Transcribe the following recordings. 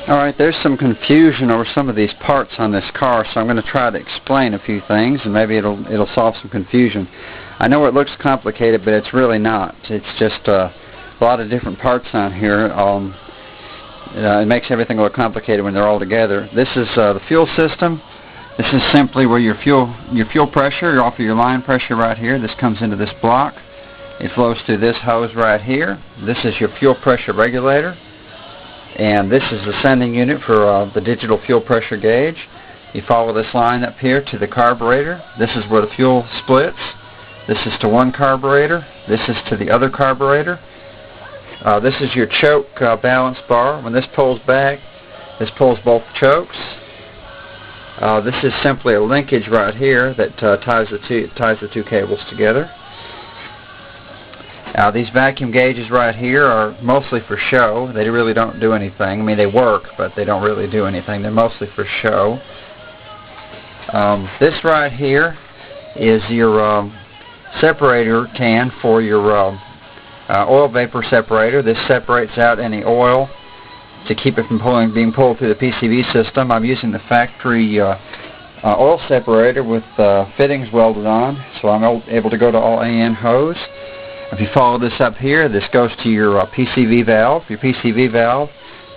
Alright, there's some confusion over some of these parts on this car, so I'm going to try to explain a few things, and maybe it'll solve some confusion. I know it looks complicated, but it's really not. It's just a lot of different parts on here. It makes everything a little complicated when they're all together. This is the fuel system. This is simply where your fuel pressure, off of your line pressure right here. This comes into this block. It flows through this hose right here. This is your fuel pressure regulator. And this is the sending unit for the digital fuel pressure gauge. You follow this line up here to the carburetor. This is where the fuel splits. This is to one carburetor. This is to the other carburetor. This is your choke balance bar. When this pulls back, this pulls both chokes. This is simply a linkage right here that ties the two cables together. These vacuum gauges right here are mostly for show. They really don't do anything. I mean, they work, but they don't really do anything. They're mostly for show. This right here is your separator can for your oil vapor separator. This separates out any oil to keep it from being pulled through the PCV system. I'm using the factory oil separator with fittings welded on, so I'm able to go to all AN hose. If you follow this up here, this goes to your PCV valve. Your PCV valve,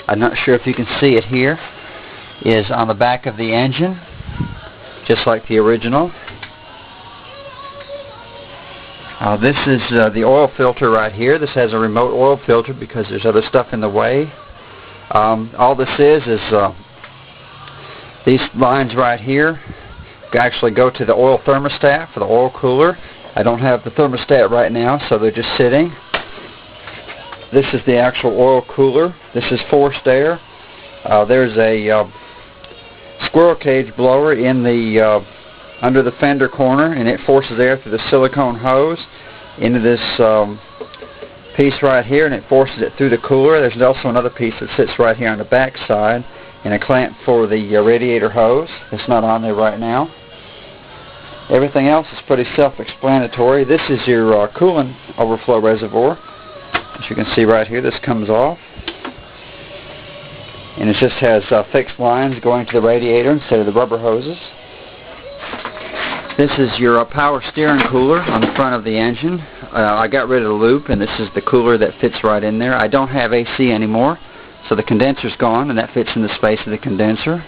I'm not sure if you can see it here, is on the back of the engine, just like the original. This is the oil filter right here. This has a remote oil filter because there's other stuff in the way. All this is these lines right here actually go to the oil thermostat for the oil cooler. I don't have the thermostat right now, so they're just sitting. This is the actual oil cooler. This is forced air. There's a squirrel cage blower in the under the fender corner, and it forces air through the silicone hose into this piece right here, and it forces it through the cooler. There's also another piece that sits right here on the back side, and a clamp for the radiator hose. It's not on there right now. Everything else is pretty self-explanatory. This is your coolant overflow reservoir. As you can see right here, this comes off. And it just has fixed lines going to the radiator instead of the rubber hoses. This is your power steering cooler on the front of the engine. I got rid of the loop, and this is the cooler that fits right in there. I don't have AC anymore, so the condenser's gone, and that fits in the space of the condenser.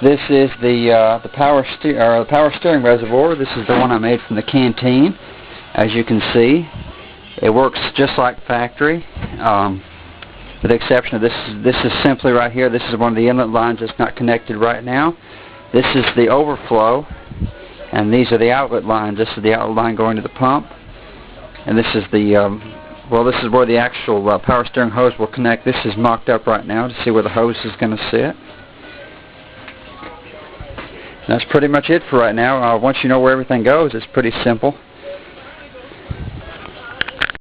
This is the power steering reservoir. This is the one I made from the canteen. As you can see, it works just like factory, with the exception of this. This is simply right here. This is one of the inlet lines that's not connected right now. This is the overflow, and these are the outlet lines. This is the outlet line going to the pump, and this is the this is where the actual power steering hose will connect. This is mocked up right now to see where the hose is going to sit. That's pretty much it for right now. Once you know where everything goes, it's pretty simple.